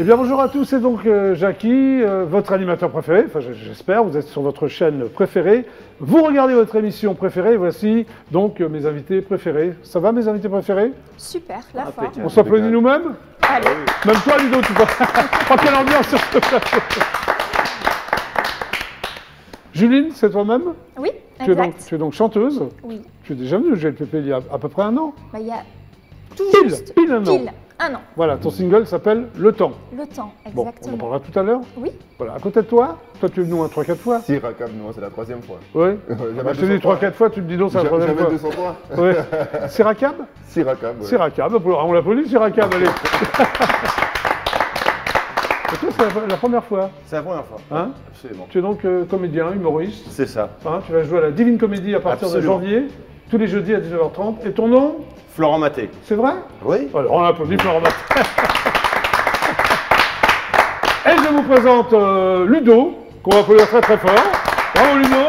Eh bien bonjour à tous, c'est donc Jackie, votre animateur préféré, enfin j'espère, vous êtes sur votre chaîne préférée, vous regardez votre émission préférée, voici donc mes invités préférés. Ça va mes invités préférés? Super, la forme. On s'applaudit nous-mêmes? Allez. Même toi Ludo, tu vois. Oh, quelle ambiance sur ce plateau. Juline, c'est toi-même? Oui, tu exact. es donc chanteuse? Oui. Tu es déjà venue au GLPP il y a à peu près un an? Bah, il y a tout juste Pile un an. pile un an. Voilà, ton single s'appelle Le Temps. Le temps, Bon, exactement. on en parlera tout à l'heure. Oui. Voilà, à côté de toi, toi tu es venu 3-4 fois. Si, Rakab, non, c'est la troisième fois. Oui. J'avais Je te dis 3-4 fois, tu me dis non, c'est la troisième fois. J'avais 203. Ouais. Sirakab? Si, Rakab. Ouais. Sirakab, on l'applaudit, Sirakab, allez. Et toi, c'est la première fois, C'est la première fois. hein? Absolument. Tu es donc comédien, humoriste. C'est ça. Hein, tu vas jouer à la Divine Comédie à partir Absolument. de janvier, tous les jeudis à 19h30. Et ton nom? Florent Maté. C'est vrai? Oui. Alors on applaudit Florent Maté. Et je vous présente Ludo, qu'on va applaudir très très fort. Bravo Ludo.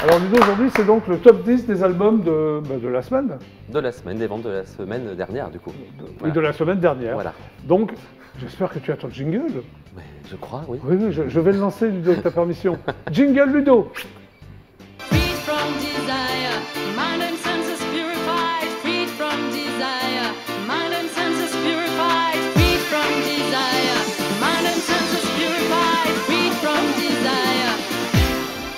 Alors Ludo, aujourd'hui, c'est donc le top 10 des albums de la semaine. De la semaine, des ventes de la semaine dernière, du coup. Oui, de la semaine dernière. Voilà. Donc, j'espère que tu as ton jingle. Mais je crois, oui. Oui, oui, je vais le lancer, Ludo, avec ta permission. Jingle Ludo. Freed from desire, mind and senses purified. Freed from desire, mind and senses purified. Freed from desire, mind and senses purified. Freed from desire.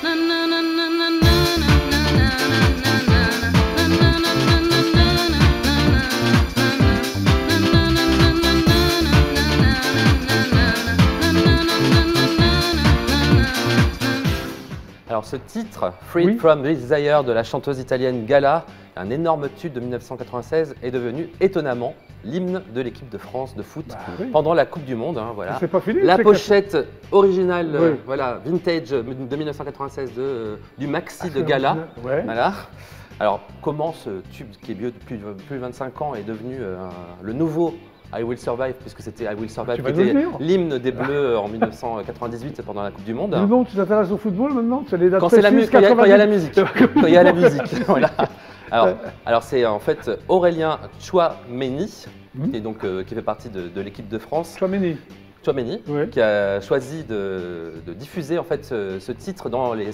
Na na na na na na na na na na Alors ce titre, Freed Oui. from Desire de la chanteuse italienne Gala, un énorme tube de 1996, est devenu étonnamment l'hymne de l'équipe de France de foot Bah oui. pendant la Coupe du Monde. Hein, voilà. C'est pas fini. La c'est pochette originale, Oui. voilà, vintage de 1996 du maxi de que- Gala. Ouais. Voilà. Alors, comment ce tube qui est vieux depuis plus de 25 ans est devenu le nouveau I Will Survive, puisque c'était I Will Survive Tu qui vas nous était le dire. l'hymne des Bleus en 1998 pendant la Coupe du Monde. Ludo, tu t'intéresses au football maintenant? Tu as les dates Quand c'est la précises, musique, quand il y a la 90. musique. Quand il y a la musique, voilà. Alors c'est en fait Aurélien Tchouameni, Mhm. qui est donc qui fait partie de l'équipe de France. Chouameni. Tchouameni, Ouais. qui a choisi de diffuser en fait ce titre dans les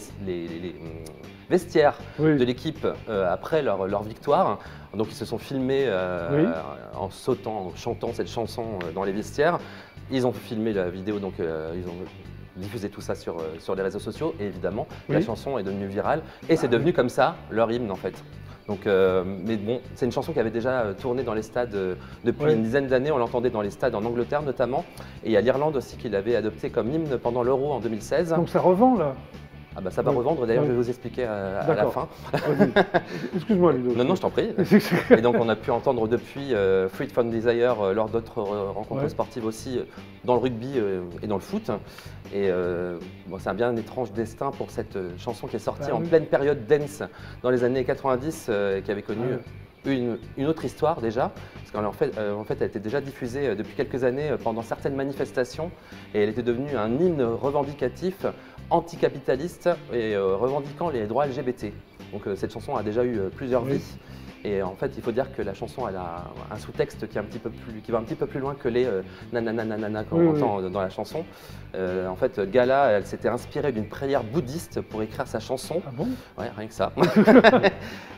vestiaires Oui. de l'équipe après leur victoire. Donc ils se sont filmés Oui. en sautant, en chantant cette chanson dans les vestiaires. Ils ont filmé la vidéo, donc ils ont diffusé tout ça sur les réseaux sociaux. Et évidemment, la Oui. chanson est devenue virale. Et c'est devenu comme ça leur hymne en fait. Donc, mais bon, c'est une chanson qui avait déjà tourné dans les stades depuis Ouais. une dizaine d'années. On l'entendait dans les stades en Angleterre notamment. Et il y a l'Irlande aussi qui l'avait adopté comme hymne pendant l'Euro en 2016. Donc ça revend là. Ah bah ça va Oui. revendre, d'ailleurs Oui. je vais vous expliquer à la D'accord. fin. Vas-y. Excuse-moi Ludo. Non, non, je t'en prie. Et donc on a pu entendre depuis Freed from Desire lors d'autres rencontres Ouais. sportives aussi, dans le rugby et dans le foot. Et bon, c'est un bien étrange destin pour cette chanson qui est sortie Bah en oui. pleine période dance dans les années 90, qui avait connu une autre histoire déjà, parce qu'en fait, elle était déjà diffusée depuis quelques années pendant certaines manifestations, et elle était devenue un hymne revendicatif, anticapitaliste et revendiquant les droits LGBT. Donc cette chanson a déjà eu plusieurs Oui. vies. Et en fait, il faut dire que la chanson elle a un sous-texte qui va un petit peu plus loin que les nanana qu'on Oui, entend dans la chanson. En fait, Gala, elle s'était inspirée d'une prière bouddhiste pour écrire sa chanson. Ah bon? Ouais, rien que ça.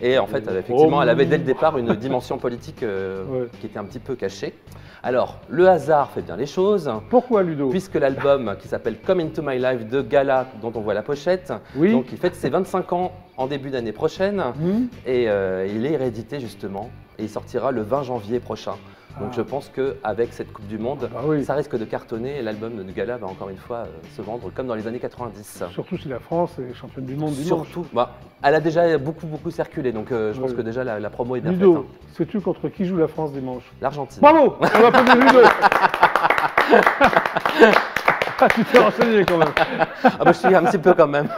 Et en fait, effectivement, elle avait dès le départ une dimension politique Ouais. qui était un petit peu cachée. Alors, le hasard fait bien les choses, Pourquoi Ludo? puisque l'album qui s'appelle Come Into My Life de Gala, dont on voit la pochette, Oui. donc il fête ses 25 ans en début d'année prochaine, Hmm. et il est réédité justement, et il sortira le 20 janvier prochain. Donc Ah. je pense qu'avec cette Coupe du Monde, Bah oui. ça risque de cartonner, et l'album de Gala va encore une fois se vendre comme dans les années 90. Surtout si la France est championne du monde dimanche. Surtout, bah, elle a déjà beaucoup circulé, donc je pense Oui. que déjà la promo est bien faite. Ludo, hein. sais-tu contre qui joue la France dimanche? L'Argentine. Bravo! On va applaudir Ludo! Ah, tu t'es renseigné quand même. Ah bah, je suis un petit peu quand même.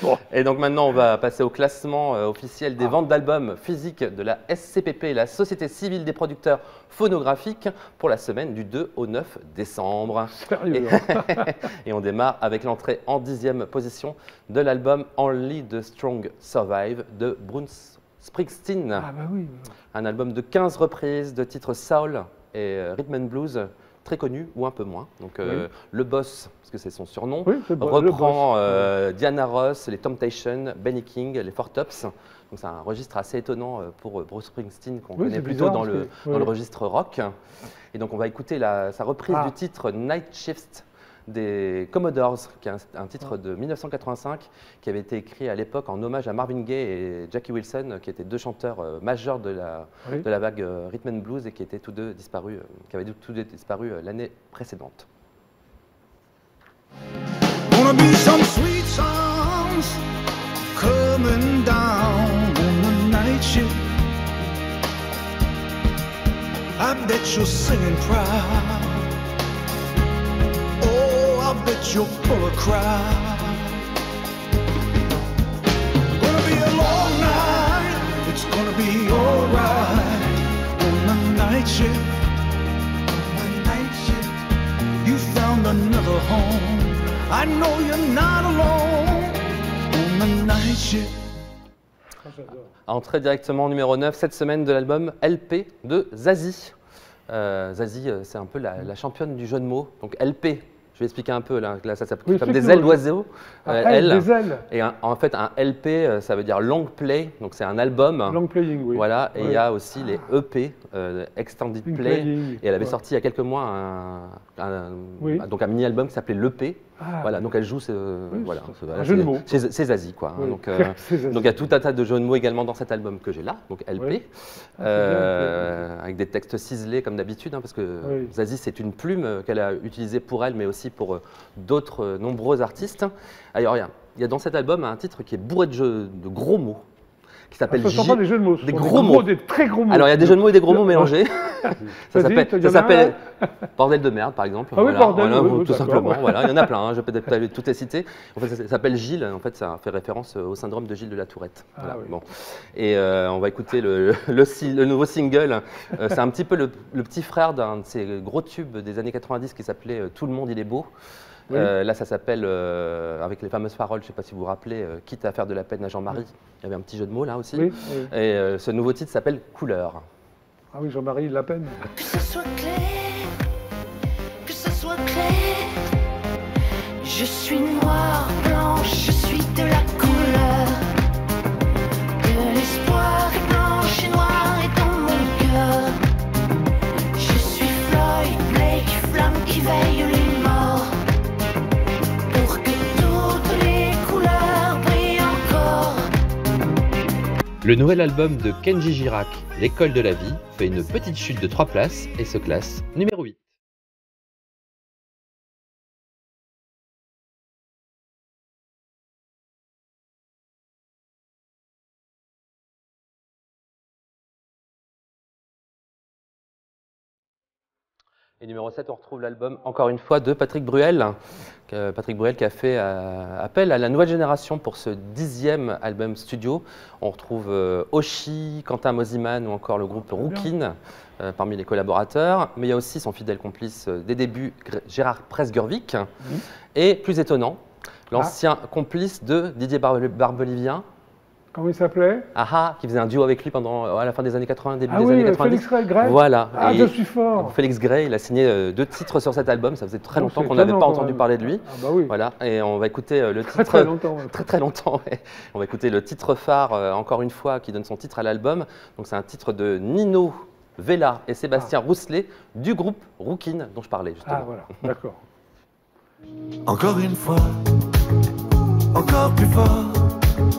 Bon. Et donc maintenant, on va passer au classement officiel des ventes d'albums physiques de la SCPP, la Société Civile des Producteurs Phonographiques, pour la semaine du 2 au 9 décembre. Sérieux. hein. Et on démarre avec l'entrée en 10e position de l'album Only the Strong Survive de Bruce Springsteen. Ah bah oui. Un album de 15 reprises de titres soul, et rhythm and blues très connu ou un peu moins. Donc le boss, parce que c'est son surnom, Oui, le reprend boss. Diana Ross, les Temptations, Benny King, les Four Tops. Donc c'est un registre assez étonnant pour Bruce Springsteen qu'on connaît c'est plutôt bizarre, dans parce le, que- dans le registre rock. Et donc on va écouter sa reprise Ah. du titre Night Shift des Commodores, qui est un titre de 1985 qui avait été écrit à l'époque en hommage à Marvin Gaye et Jackie Wilson, qui étaient deux chanteurs majeurs de Oui. la vague rhythm and blues et qui étaient tous deux disparus, qui avaient tous deux disparu l'année précédente. Gonna be some sweet songs coming down on the night shift. I bet you're singing proud. Oh, I bet you're full of pride. Gonna be a long night. It's gonna be alright on the night shift. On the night shift. You found another home. I know you're not alone on the night shift. À entrer directement au numéro 9 cette semaine de l'album LP de Zazie. Zazie, c'est un peu la championne du jeu de mots. Donc LP, je vais expliquer un peu, là ça s'appelle Oui, comme des explique-nous, ailes oui. d'oiseau. L, des ailes. Et en fait, un LP, ça veut dire long play, donc c'est un album. Long playing, oui. Voilà, et il Ouais. y a aussi les EP, Extended Long Play. playing, Et elle avait ouais. sorti il y a quelques mois Oui. donc un mini-album qui s'appelait l'EP. Ah. Voilà, donc elle joue voilà, un jeu de mots. C'est Zazie, quoi. Hein, Oui. donc, C'est Zazie. donc il y a tout un tas de jeux de mots également dans cet album que j'ai là, donc LP, Oui. Ah, c'est bien, avec des textes ciselés comme d'habitude, hein, parce que Oui. Zazie c'est une plume qu'elle a utilisée pour elle, mais aussi pour d'autres nombreux artistes. Alors il y a dans cet album un titre qui est bourré de gros mots, qui s'appelle Ce ne sont pas des jeux de mots, ce des sont gros mots. des très gros mots. Alors il y a des jeux de mots et des gros mots mélangés. Ça Vas-y, s'appelle il y en a un, bordel de merde par exemple. Ah oui, bordel, oui, oui, tout d'accord. simplement. Voilà, il y en a plein. Hein, je vais peut-être pas toutes les citer. En fait, ça s'appelle Gilles. En fait, ça fait référence au syndrome de Gilles de la Tourette. Ah Voilà, oui. bon. Et on va écouter le nouveau single. C'est un petit peu le petit frère d'un de ces gros tubes des années 90 qui s'appelait Tout le monde il est beau. Oui. Là, ça s'appelle, avec les fameuses paroles, je ne sais pas si vous vous rappelez, quitte à faire de la peine à Jean-Marie. Il y avait un petit jeu de mots là aussi. Oui, oui. Et ce nouveau titre s'appelle Couleur. Ah oui, Jean-Marie, il la peine. Que ce soit clair, que ce soit clair. Je suis noire, blanche, je suis de la couleur. De l'espoir est blanche et noire est dans mon cœur. Je suis Floyd, Blake, flamme qui veille les morts. Pour que toutes les couleurs brillent encore. Le nouvel album de Kenji Girac, L'école de la vie, fait une petite chute de 3 places et se classe numéro 8. Et numéro 7, on retrouve l'album, encore une fois, de Patrick Bruel. Patrick Bruel qui a fait appel à la nouvelle génération pour ce 10e album studio. On retrouve Oshi, Quentin Mosiman ou encore le groupe Rookin parmi les collaborateurs. Mais il y a aussi son fidèle complice des débuts, Gérard Presgurvic. Et plus étonnant, l'ancien complice de Didier Barbelivien, Comment il s'appelait? qui faisait un duo avec lui pendant à la fin des années 80, début Ah des oui, années 90. Félix Gray. Voilà. Ah, Et je suis fort. Félix Gray, il a signé 2 titres sur cet album. Ça faisait très Oh, longtemps c'est qu'on n'avait étonnant, pas quand entendu même. parler de lui. Ah bah oui. Voilà. Et on va écouter le titre. Très longtemps. ouais. Très très longtemps. Ouais. On va écouter le titre phare, encore une fois, qui donne son titre à l'album. Donc c'est un titre de Nino Vella et Sébastien Rousselet du groupe Rookin dont je parlais justement. Ah voilà, d'accord. Encore une fois, encore plus fort,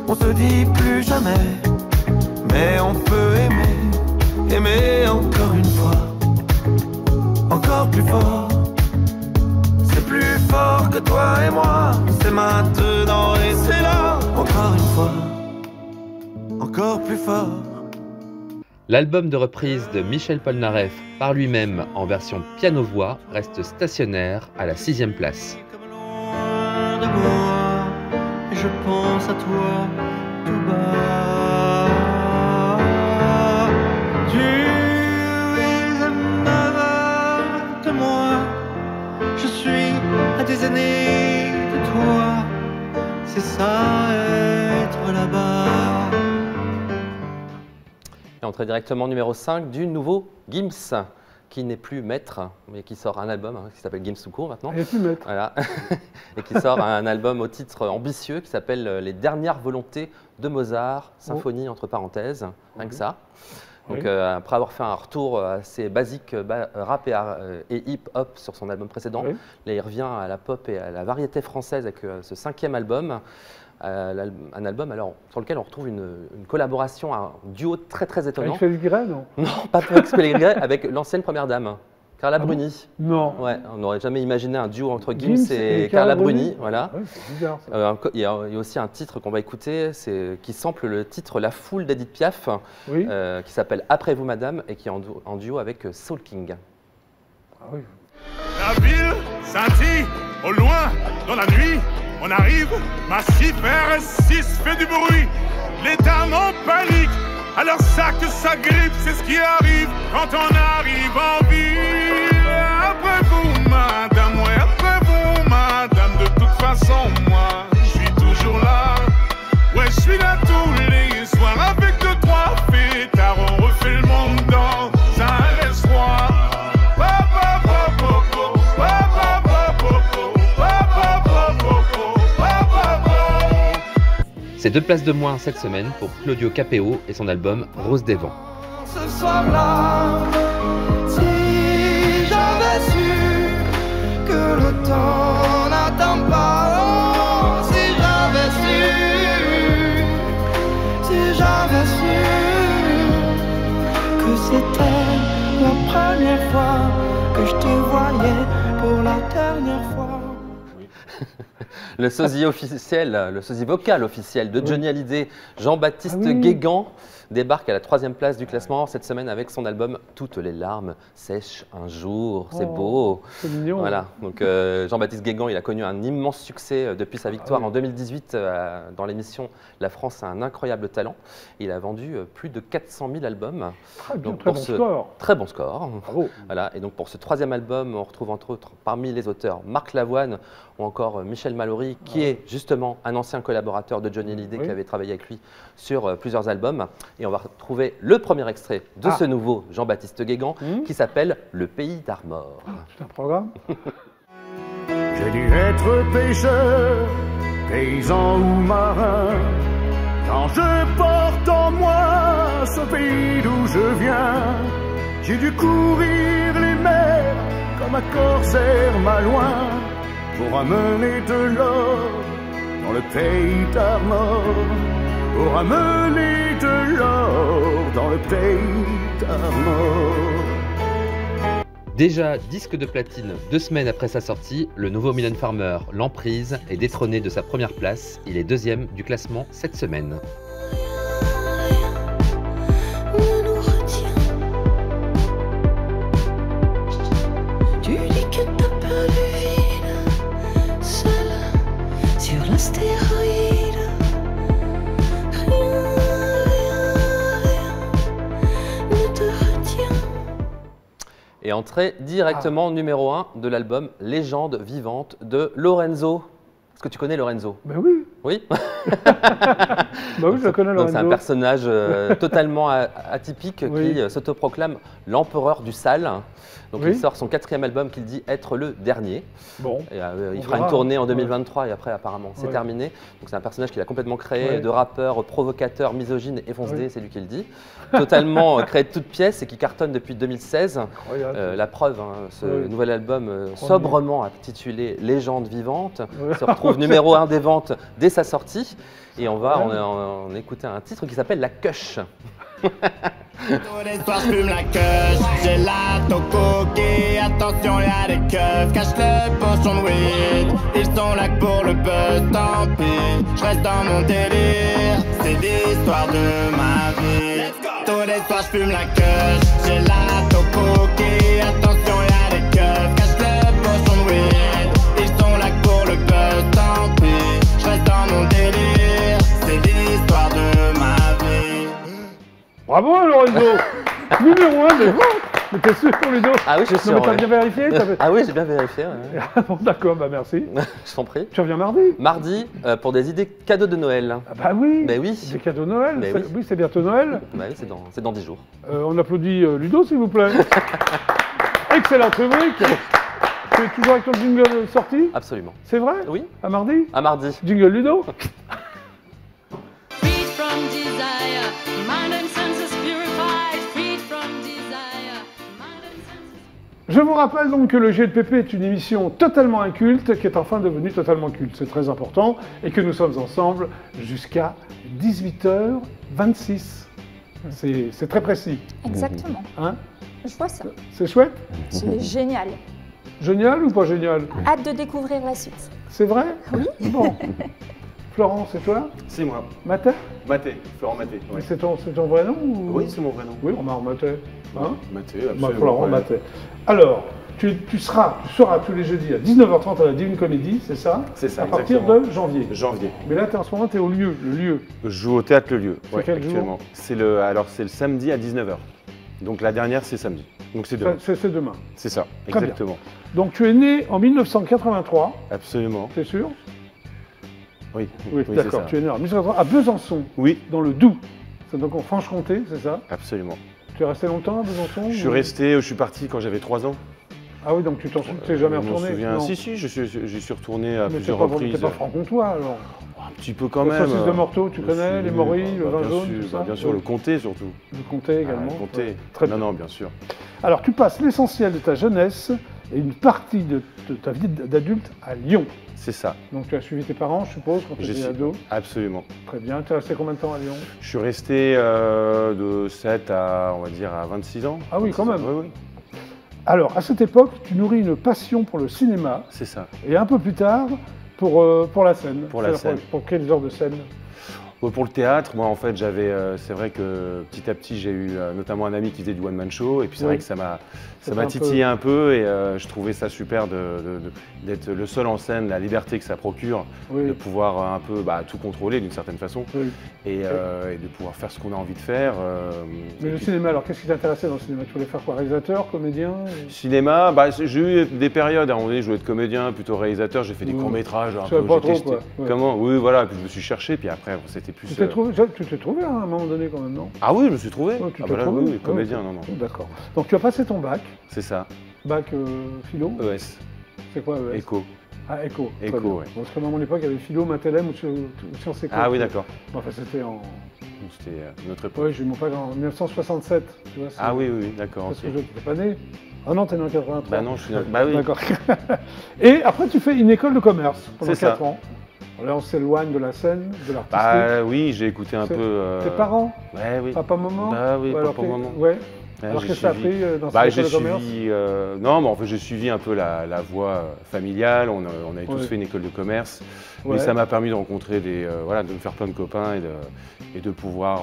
on se dit plus jamais, mais on peut aimer, aimer encore une fois, encore plus fort, c'est plus fort que toi et moi, c'est maintenant et c'est là, encore une fois, encore plus fort. L'album de reprise de Michel Polnareff par lui-même en version piano-voix reste stationnaire à la 6e place. Comme loin de moi, et je pense à toi tout bas. Tu es aimable de moi, je suis à des années de toi. C'est ça être là-bas. Et on traite directement numéro 5 du nouveau Gims. qui n'est plus maître, mais qui sort un album qui s'appelle Gims tout court maintenant. Il n'est plus maître. Voilà. Et qui sort un album au titre ambitieux qui s'appelle Les dernières volontés de Mozart, symphonie entre parenthèses, rien que ça. Donc après avoir fait un retour assez basique rap et hip-hop sur son album précédent, là il revient à la pop et à la variété française avec ce 5e album. Un album alors, sur lequel on retrouve une collaboration, un duo très étonnant. Avec Félix Guéret, non? Non, pas avec Félix Guéret, avec l'ancienne première dame, Carla Bruni. Non. Ouais, on n'aurait jamais imaginé un duo entre Gims et Carla Bruni. Voilà. Ouais, c'est bizarre, ça. Il y a aussi un titre qu'on va écouter, qui sample le titre La Foule d'Edith Piaf, qui s'appelle Après vous Madame et qui est en duo avec Soul King. Ah oui. La ville scintille au loin dans la nuit. On arrive, massif R6 fait du bruit. Les dames en panique, alors ça que ça grippe, c'est ce qui arrive quand on arrive en ville. Après vous, madame, ouais, après vous, madame, de toute façon, moi, je suis toujours là. Ouais, je suis là tous les soirs avec 2-3 fêtards, on refait le monde dans un restaurant. C'est 2 places de moins cette semaine pour Claudio Capéo et son album Rose des Vents. Ce soir-là, si j'avais su que le temps n'attend pas, si j'avais su que c'était la première fois que je te voyais pour la dernière fois. Le sosie officiel, le sosie vocal officiel de Johnny Hallyday, Jean-Baptiste Guégan, débarque à la 3e place du classement cette semaine avec son album Toutes les larmes sèchent un jour. C'est beau. C'est mignon. Voilà. Donc Jean-Baptiste Guégan, il a connu un immense succès depuis sa victoire en 2018 dans l'émission La France a un incroyable talent. Il a vendu plus de 400 000 albums. Très bien, donc, très bon score. Très bon score. Bravo. Voilà. Et donc pour ce 3e album, on retrouve entre autres parmi les auteurs Marc Lavoine ou encore Michel Mallory, qui est justement un ancien collaborateur de Johnny Hallyday qui avait travaillé avec lui sur plusieurs albums. Et on va retrouver le premier extrait de ce nouveau Jean-Baptiste Guégan qui s'appelle Le Pays d'Armor. C'est un programme. J'ai dû être pêcheur, paysan ou marin, quand je porte en moi ce pays d'où je viens. J'ai dû courir les mers comme un corsaire malouin pour amener de l'or dans le pays d'Armor, pour amener de l'or dans le pays d'Armor. Déjà disque de platine 2 semaines après sa sortie, le nouveau Mylène Farmer, L'Emprise, est détrôné de sa première place. Il est 2e du classement cette semaine. Tu dis que t'as peur du vide, seul sur l'astéroïde. Rien ne te retient. Et entrée directement numéro 1 de l'album Légende vivante de Lorenzo. Est-ce que tu connais Lorenzo? Ben oui. Oui. Bah oui, je le connais, Lorenzo. C'est un personnage totalement atypique qui s'autoproclame l'empereur du sale. Donc il sort son 4e album qu'il dit être le dernier. Bon. Et, il fera une tournée en 2023 et après apparemment c'est terminé. Donc c'est un personnage qu'il a complètement créé de rappeur, provocateur, misogyne et fonce-dé, c'est lui qui le dit. Totalement créé de toutes pièces et qui cartonne depuis 2016. La preuve, ce nouvel album sobrement intitulé Légende vivante se retrouve numéro 1 des ventes dès sa sortie. Et on va en écouter un titre qui s'appelle La Cush. Tous les soirs je fume la queue, j'ai la tocoquée, attention y'a des keufs, cache le pochon de weed, ils sont là que pour le buzz, tant pis, je reste dans mon délire, c'est l'histoire de ma vie. Tous les soirs je fume la queue, j'ai la tocoquée, attention y'a des keufs, cache le pochon de weed, ils sont là que pour le buzz, tant pis, je reste dans mon délire, c'est l'histoire de ma vie. Bravo Lorenzo. Numéro 1 des ventes. Mais t'es sûr, Ludo? Ah oui, je suis sûr. Non, mais t'as bien vérifié? Ah oui, j'ai bien vérifié. Ouais. Bon, d'accord, bah merci. Je t'en prie. Tu reviens mardi? Mardi, pour des idées cadeaux de Noël. Ah bah oui. Mais oui. Des cadeaux de Noël. Mais oui, c'est bientôt Noël. Bah oui, c'est dans 10 jours. On applaudit Ludo, s'il vous plaît. Excellente rubrique. Tu es toujours avec ton jingle sorti? Absolument. C'est vrai? Oui. À mardi? À mardi. Jingle Ludo? Freed from desire, mind and senses purified. Freed from desire, mind and senses. Je vous rappelle donc que le GLPP est une émission totalement inculte qui est enfin devenue totalement culte. C'est très important et que nous sommes ensemble jusqu'à 18h26. C'est très précis. Exactement. Hein? Je vois ça. C'est chouette? C'est génial. Génial ou pas génial? Hâte de découvrir la suite. C'est vrai? Oui. Bon. Florent, c'est toi? C'est moi. Mathé? Mathé, Florent Mathé. Ouais. C'est ton vrai nom ou... Oui, c'est mon vrai nom. Oui, on m'a Mathé. Hein? Mathé, Bah, absolument. Florent ouais. Mathé. Alors, tu seras tous les jeudis à 19h30 à la Divine Comédie, c'est ça? C'est ça, à partir exactement. de janvier. Janvier. Mais là, en ce moment, tu es au lieu, le lieu. Je joue au Théâtre Le Lieu, C'est quel jour? actuellement. C'est le samedi à 19h. Donc la dernière, c'est samedi. Donc c'est demain. C'est demain. C'est ça, Très exactement. Donc tu es né en 1983, Absolument. c'est sûr? Oui, Oui, c'est d'accord. ça. Tu es né en 1983 à Besançon, Oui, dans le Doubs. C'est donc en Franche-Comté, c'est ça? absolument. Tu es resté longtemps à Besançon? Je suis parti quand j'avais 3 ans. Ah oui, donc tu t'es jamais Je m'en retourné? souviens. Non. Si, j'y suis retourné à Mais plusieurs t'es reprises. pas franc-comtois alors? Un petit peu quand Le même. saucisse de Morteau, tu connais, les morilles, le vin bien jaune, sûr, tout ça? bien sûr, le comté surtout. Le comté également? Ah, le comté. Ouais. Très bien. Non, bien sûr. Alors tu passes l'essentiel de ta jeunesse et une partie de ta vie d'adulte à Lyon. C'est ça. Donc tu as suivi tes parents, je suppose, quand tu Je étais suis- ado? Absolument. Très bien. Tu es resté combien de temps à Lyon? Je suis resté de 7 à, on va dire, à 26 ans. Ah oui, quand 26 ans. même. Oui, oui. Alors, à cette époque, tu nourris une passion pour le cinéma C'est ça. et un peu plus tard pour la scène. Pour la C'est-à-dire scène. Pour quel genre de scène? Pour le théâtre, moi en fait c'est vrai que petit à petit j'ai eu notamment un ami qui faisait du one man show et puis c'est Oui. vrai que ça m'a C'était un titillé un peu et je trouvais ça super d'être le seul en scène, la liberté que ça procure, Oui. de pouvoir un peu tout contrôler d'une certaine façon Oui. et de pouvoir faire ce qu'on a envie de faire. Mais et le puis, cinéma, alors qu'est-ce qui t'intéressait dans le cinéma? Tu voulais faire quoi? Réalisateur, comédien? cinéma, j'ai eu des périodes, à un moment donné je voulais être comédien, plutôt réalisateur, j'ai fait des Oui. courts-métrages un Tu savais peu, pas j'ai trop, testé. quoi. Ouais. Comment? Oui, voilà, puis je me suis cherché, puis après bon, c'était plus... Tu t'es trouvé à un moment donné quand même, non? Ah oui, je me suis trouvé. Ouais, tu Ah t'es bah là, trouvé? oui, comédien, Ouais, non. D'accord. Donc tu as passé ton bac, C'est ça. bac philo? ES, C'est quoi ES? éco. Ah, éco. Très Éco, bien. ouais. Bon, parce qu'à mon époque, il y avait philo, mathélème ou sciences éco. Ah oui, d'accord. Enfin, c'était en... Bon, c'était notre époque. Oui, j'ai eu mon bac en 1967. Tu vois, c'est- Ah oui, d'accord. Parce ok. que je n'étais pas né. Ah non, t'es né en 83. Bah non, je suis né- bah oui. D'accord. Et après, tu fais une école de commerce pendant C'est ça. 4 ans. Là, on s'éloigne de la scène, de l'artistique. Bah oui, j'ai écouté un C'est- peu. Tes parents? Ouais, oui. Papa, maman? Bah oui, Ou alors papa, t'es- maman. Ouais. Ouais, Alors j'ai qu'est-ce que t'as suivi- appris dans Bah, cette j'ai école de commerce? suivi. Non, mais en fait, j'ai suivi un peu la voie familiale. On avait tous Ouais. fait une école de commerce. Ouais. Mais ça m'a permis de rencontrer de me faire plein de copains et de pouvoir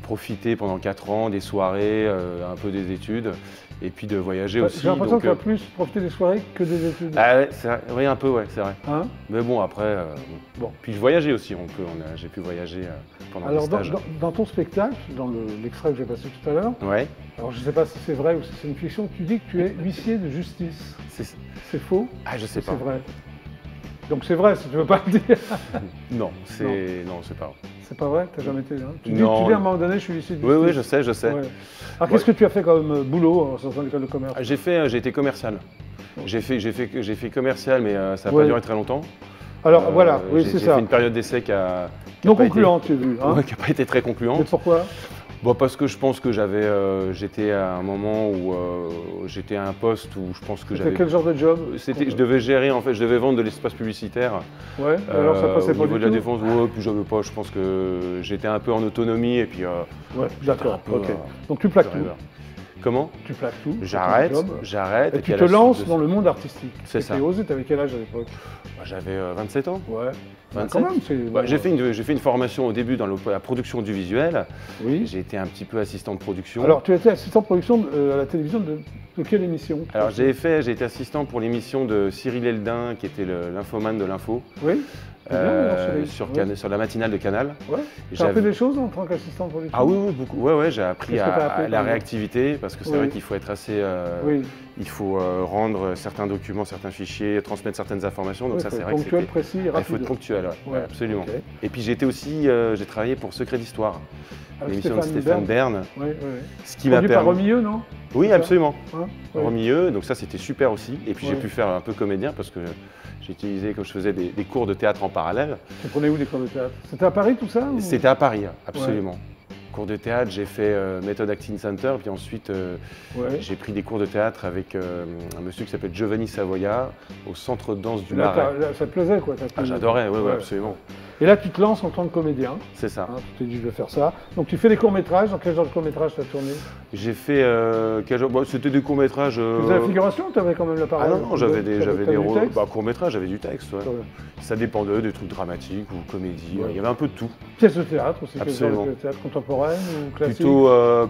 profiter pendant 4 ans des soirées, un peu des études. Et puis de voyager aussi. J'ai l'impression donc, que tu as plus profité des soirées que des études. Ah ouais, oui, un peu, ouais, c'est vrai. Hein? Mais bon, après, Bon. Puis je voyageais aussi, j'ai pu voyager pendant Alors, des stages. dans ton spectacle, dans l'extrait que j'ai passé tout à l'heure, Ouais, alors je ne sais pas si c'est vrai ou si c'est une fiction, tu dis que tu es huissier de justice. C'est faux? Ah, je sais C'est pas. vrai. Donc c'est vrai, si tu veux pas le dire. Non, c'est pas vrai. C'est pas vrai? T'as jamais été là? Tu dis Non. à un moment donné, je suis huissier de Oui, justice. oui, je sais. Ouais. Alors qu'est-ce que tu as fait comme boulot en sortant de l'école de commerce? J'ai été commercial. J'ai fait commercial, mais ça n'a Ouais. pas duré très longtemps. Alors voilà, oui, c'est J'ai ça. fait une période d'essai qui a Non pas été- concluante, j'ai vu. Hein? Ouais, qui n'a pas été très Mais concluante. pourquoi? Bon, parce que je pense que j'étais à un moment où j'étais à un poste où je pense que C'était j'avais. quel genre de job? Je devais gérer, en fait, je devais vendre de l'espace publicitaire. Ouais, alors ça passait au pas niveau du de la tout? défense, ouais, puis j'avais pas, je pense que j'étais un peu en autonomie et puis. Ouais, d'accord, un peu, ok. Donc tu plaques de tout. rêveur. Comment? Tu plaques tout. J'arrête, c'est ton job. Et puis tu à te la suite lances de- dans le monde artistique. C'est ça. Tu osé, t'avais quel âge à l'époque? Bah, j'avais 27 ans. Ouais. Bah, 27. quand même, c'est... Bah, j'ai fait une formation au début dans la production du visuel. Oui. J'ai été un petit peu assistant de production. Alors tu étais assistant de production à la télévision de quelle émission? Alors j'ai été assistant pour l'émission de Cyril Eldin, qui était l'infoman de l'info, Oui. C'est bien, Cyril. sur la matinale de Canal. Ouais. Et Tu as appris j'avais- des choses en tant qu'assistant de production? Ah oui, oui, beaucoup. Ouais, j'ai appris Qu'est-ce que t'as appris, à par la exemple? réactivité, parce que c'est Oui. vrai qu'il faut être assez... Oui. Il faut rendre certains documents, certains fichiers, transmettre certaines informations. Donc Oui, ça, faut c'est être vrai que ponctuel, c'était... précis, Il faut rapide. être ponctuel, ouais, Ouais, absolument. ok. Et puis j'ai travaillé pour Secret d'Histoire. Avec l'émission de Stéphane Stéphane Bern. Oui, oui. Ce qui m'a Produit par permis. Romilleux, non? Oui, C'est ça absolument. Hein Oui. Romilleux, donc ça c'était super aussi. Et puis j'ai Ouais. pu faire un peu comédien parce que j'ai utilisé, comme je faisais des cours de théâtre en parallèle. Tu prenais où des cours de théâtre? C'était à Paris tout ça ou- C'était à Paris, absolument. Cours de théâtre, j'ai fait Method Acting Center, puis ensuite Ouais. j'ai pris des cours de théâtre avec un monsieur qui s'appelle Giovanni Savoia au Centre de danse du Là, Marais. là, ça te plaisait quoi? Ah, j'adorais, oui, absolument. Et là, tu te lances en tant que comédien. C'est ça. Hein, tu t'es dit, je vais faire ça. Donc, tu fais des courts-métrages. Dans quel genre de court-métrage tu as tourné? J'ai fait. C'était des courts-métrages. Tu faisais la figuration ou tu avais quand même la Ah parole? non, j'avais des T'avais du rôles. texte Courts-métrages, j'avais du texte. Ouais. Ouais. Ça dépendait des trucs dramatiques ou comédie. Ouais. Il y avait un peu de tout. Pièce de théâtre aussi. Quel genre Absolument. de théâtre contemporain ou classique?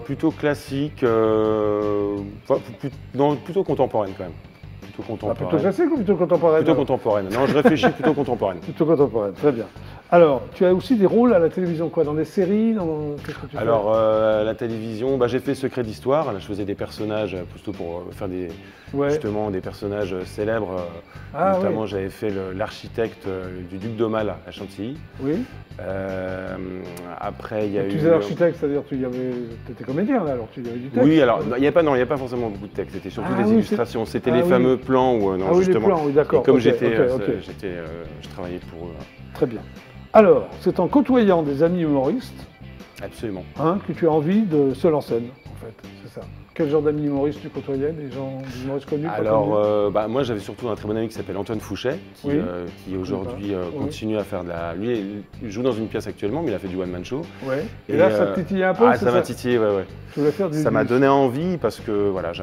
Plutôt classique. Non, plutôt contemporaine quand même. Plutôt Ah, contemporaine. plutôt classique ou plutôt contemporain? Plutôt contemporaine. Non, je réfléchis plutôt contemporaine. Plutôt contemporaine, très bien. Alors, tu as aussi des rôles à la télévision, quoi? Dans des séries? Qu'est-ce que tu fais? Alors, la télévision, j'ai fait Secret d'Histoire. Là, je faisais des personnages, plutôt pour faire Ouais. justement des personnages célèbres. Ah, Notamment, ouais. j'avais fait l'architecte du duc d'Aumale à Chantilly. Oui. Après, il y a eu. Tu faisais l'architecte, c'est-à-dire tu étais comédien là, alors tu y avait du texte? Oui, alors il n'y a pas forcément beaucoup de texte. C'était surtout Ah des oui, illustrations. C'était ah les oui. fameux plans où non, Ah oui, les justement. plans, oui, d'accord. Et comme Ok, je travaillais pour eux. Très bien. Alors, c'est en côtoyant des amis humoristes Absolument. que tu as envie de seul en scène, en fait, c'est ça. Quel genre d'amis humoristes tu côtoyais? Des humoristes connus? pas connus Alors, moi j'avais surtout un très bon ami qui s'appelle Antoine Fouchet, qui, Oui. qui aujourd'hui Oui. continue à faire de la. Lui, il joue dans une pièce actuellement, mais il a fait du one-man show. Ouais. Et là, ça te titillait un peu? Ah, c'est ça m'a titillé, ouais. Tu voulais faire du. Ça m'a donné envie parce que voilà,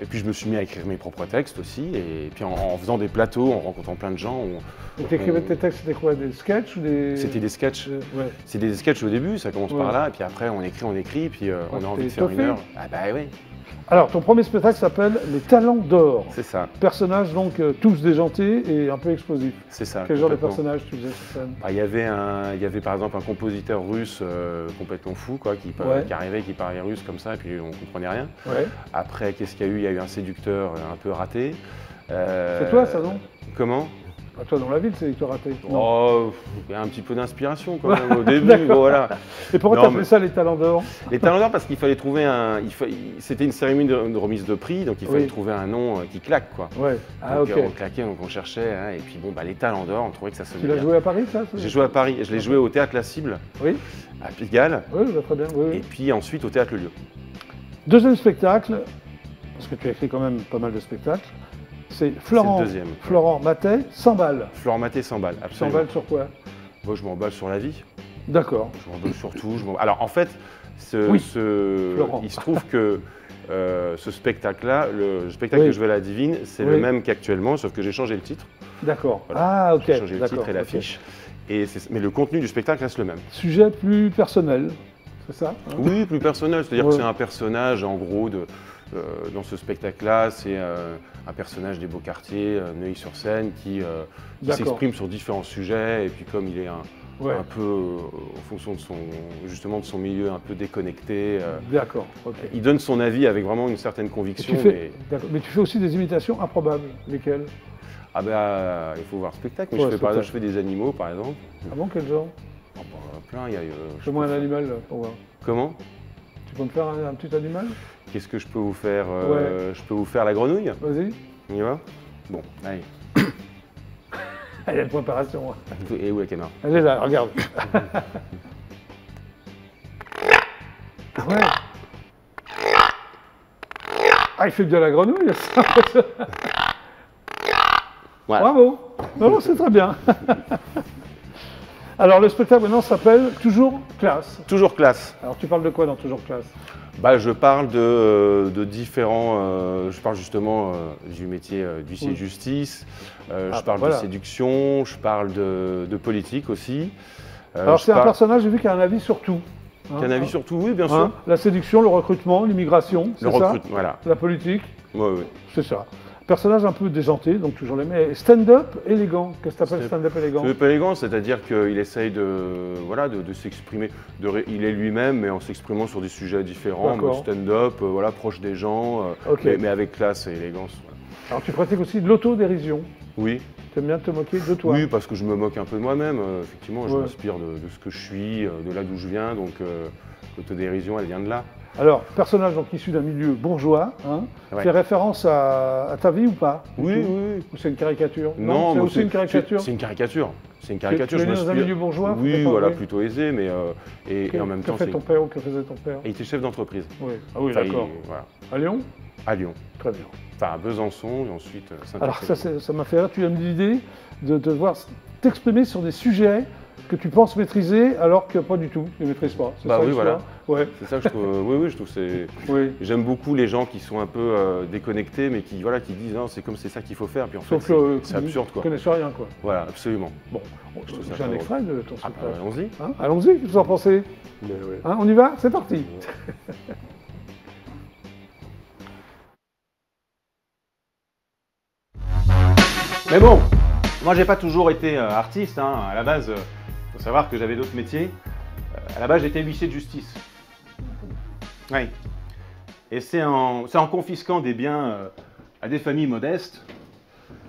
et puis je me suis mis à écrire mes propres textes aussi, et puis en faisant des plateaux, en rencontrant plein de gens. Et t'écrivais tes textes, c'était quoi? Des sketchs ou des. C'était des sketchs. Ouais. C'est des sketchs au début, ça commence Ouais. par là, et puis après on écrit, puis on a envie de t'es faire étoffé. une heure. Ah bah oui, Alors, ton premier spectacle s'appelle Les Talents d'Or. c'est ça, Personnages donc tous déjantés et un peu explosifs. c'est ça. Quel genre de complètement. personnage tu faisais sur scène? Il y avait par exemple un compositeur russe complètement fou, quoi, qui arrivait, qui parlait russe comme ça, et puis on comprenait rien. Ouais. Après, qu'est-ce qu'il y a eu? Il y a eu un séducteur un peu raté. C'est toi, ça, non? Comment? Bah, toi, dans la ville, c'est Victor Raté. Non. Oh, il y a un petit peu d'inspiration quand même au début. D'accord. Voilà. Et pourquoi Non, t'appelais mais- ça Les Talents d'Or? Les talents d'or parce qu'il fallait trouver c'était une cérémonie de remise de prix, donc il fallait Oui. trouver un nom qui claque, quoi. Ouais. Ah, Donc, ok. on claquait, donc on cherchait, hein, et puis bon, les talents d'or, on trouvait que ça sonnait Tu l'as bien. joué à Paris, ça? J'ai joué à Paris, je l'ai joué au Théâtre La Cible, Oui. à Pigalle, Oui, bah, très bien. Oui, oui. et puis ensuite au Théâtre Le Lieu. Deuxième spectacle, parce que tu as écrit quand même pas mal de spectacles, c'est Florent, C'est le deuxième. Florent Matet, 100 balles. Florent Maté, 100 balles, 100 absolument. balles sur quoi? Moi, je m'emballe sur la vie, D'accord. je m'emballe sur tout. Alors en fait, Oui, Florent. il se trouve que ce spectacle-là, le spectacle Oui. que je vais à la Divine, c'est Oui. le même qu'actuellement, sauf que j'ai changé le titre. D'accord. Voilà. Ah, ok. J'ai changé le D'accord, titre et ok. l'affiche. Mais le contenu du spectacle reste le même. Sujet plus personnel, c'est ça? hein? Oui, plus personnel. C'est-à-dire Ouais. que c'est un personnage, en gros, dans ce spectacle-là, c'est un personnage des beaux quartiers, Neuilly-sur-Seine, qui D'accord. s'exprime sur différents sujets. Et puis comme il est Ouais. un peu, en fonction de son milieu, un peu déconnecté, D'accord. Ok. il donne son avis avec vraiment une certaine Et conviction. D'accord. Mais tu fais aussi des imitations improbables. Lesquelles? Ah ben, il faut voir le spectacle. Mais Ouais, je fais, par exemple, spectacle. je fais des animaux, par exemple. Ah bon, quel genre? Oh, bah, plein, il y a... Fais-moi un animal pour voir. Comment? Tu peux me faire un petit animal? Qu'est-ce que je peux vous faire? Ouais. Je peux vous faire la grenouille? Vas-y. On y va? Bon, allez. Ah, il y a une préparation. hein. Et où la caméra? Elle est là, regarde. Ouais. Ah, il fait bien la grenouille, ça. Voilà. Bravo. Non, non, c'est très bien. Alors, le spectacle maintenant s'appelle Toujours Classe. Toujours classe. Alors, tu parles de quoi dans Toujours Classe? Bah, je parle de différents. Je parle justement du métier d'huissier de Oui. justice. Ah, Je parle voilà. de séduction. Je parle de politique aussi. Alors, je c'est un parle- personnage, j'ai vu, qui a un avis sur tout. qui a un avis sur tout, oui, bien sûr. Hein, la séduction, le recrutement, l'immigration, c'est Le ça? recrutement, voilà. La politique, Ouais, ouais. c'est ça. Personnage un peu déjanté, donc toujours les mêmes. Stand-up élégant. Qu'est-ce que tu appelles stand-up élégant? C'est pas élégant, c'est-à-dire qu'il essaye de s'exprimer. Il est lui-même, mais en s'exprimant sur des sujets différents, D'accord. mode stand-up, voilà, proche des gens, Ok. mais avec classe et élégance. Voilà. Alors, tu pratiques aussi de l'autodérision. Oui. Tu aimes bien te moquer de toi. Oui, parce que je me moque un peu de moi-même. Effectivement, je Ouais. m'inspire de ce que je suis, de là d'où je viens. Donc, L'autodérision, elle vient de là. Alors, personnage donc issu d'un milieu bourgeois, hein, Ouais. fait référence à ta vie ou pas? Oui, Du tout oui. Ou c'est une caricature? Non, c'est moi, aussi une caricature. C'est une caricature. C'est une caricature. Tu es je né me dans un suis- milieu bourgeois? Oui, peut-être pas, voilà, oui. plutôt aisé, mais et en même temps, Que fait c'est. ton père ou que faisait ton père? Il était chef d'entreprise. Oui. Ah oui, Enfin, d'accord. voilà. À Lyon? À Lyon. Très bien. Enfin, à Besançon et ensuite Alors Saint-Étienne. ça m'a fait rire, tu as eu l'idée de devoir t'exprimer sur des sujets que tu penses maîtriser alors que pas du tout, tu ne maîtrises pas. C'est Bah ça oui, l'histoire? voilà. Ouais. C'est ça que je trouve. Oui, je trouve c'est. Oui. J'aime beaucoup les gens qui sont un peu déconnectés, mais qui disent non, c'est comme c'est ça qu'il faut faire. Puis en Sauf fait, que c'est absurde tu quoi. ne connais rien quoi. Voilà, absolument. Bon, Je trouve ça j'ai un très extrait de ton Ah, spectacle. allons-y. Hein, allons-y, qu'est-ce que vous en pensez? Mais ouais. Hein, on y va? C'est parti. Mais bon, moi j'ai pas toujours été artiste, hein. À la base, faut savoir que j'avais d'autres métiers. À la base j'étais huissier de justice. Oui. Et c'est en confisquant des biens à des familles modestes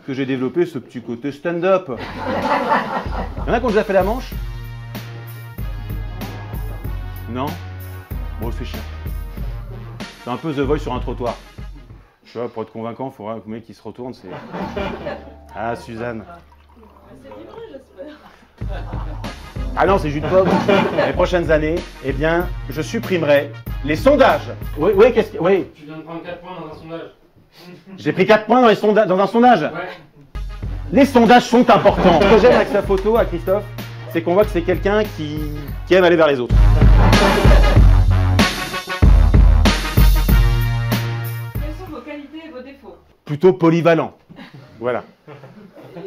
que j'ai développé ce petit côté stand-up. Il y en a qui ont déjà fait la manche? Non? Bon, c'est chiant. C'est un peu The Voice sur un trottoir. Tu vois, pour être convaincant, il faudra que le mec qui se retourne, c'est... Ah, Suzanne. Ah non, c'est jus de pomme. Les prochaines années, eh bien, je supprimerai les sondages. Oui, oui, qu'est-ce que... Oui. Tu viens de prendre 4 points dans un sondage. J'ai pris 4 points dans un sondage. Ouais. Les sondages sont importants. Ce que j'aime avec sa photo à Christophe, c'est qu'on voit que c'est quelqu'un qui aime aller vers les autres. Quelles sont vos qualités et vos défauts? Plutôt polyvalent. Voilà.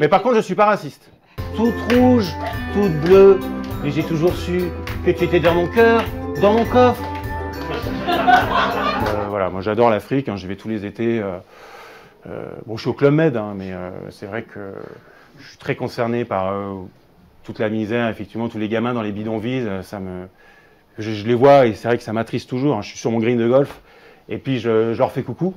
Mais par contre, je suis pas raciste. Toute rouge, toute bleue, mais j'ai toujours su que tu étais dans mon cœur, dans mon coffre. Voilà, moi j'adore l'Afrique, hein, j'y vais tous les étés. Bon, je suis au Club Med, hein, mais c'est vrai que je suis très concerné par toute la misère, effectivement, tous les gamins dans les bidonvilles, je les vois et c'est vrai que ça m'attriste toujours, hein. Je suis sur mon green de golf et puis je leur fais coucou.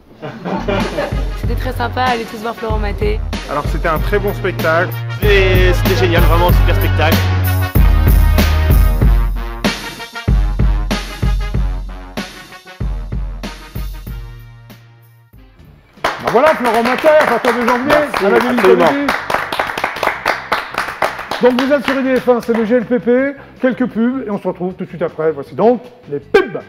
C'était très sympa, allez tous voir Florent Maté. Alors c'était un très bon spectacle. C'était génial, vraiment, super spectacle. Ben voilà, Florent Maté, à partir de janvier, à la Délice absolument. Comédie. Donc vous êtes sur IDF1, c'est le GLPP, quelques pubs, et on se retrouve tout de suite après. Voici donc les pubs.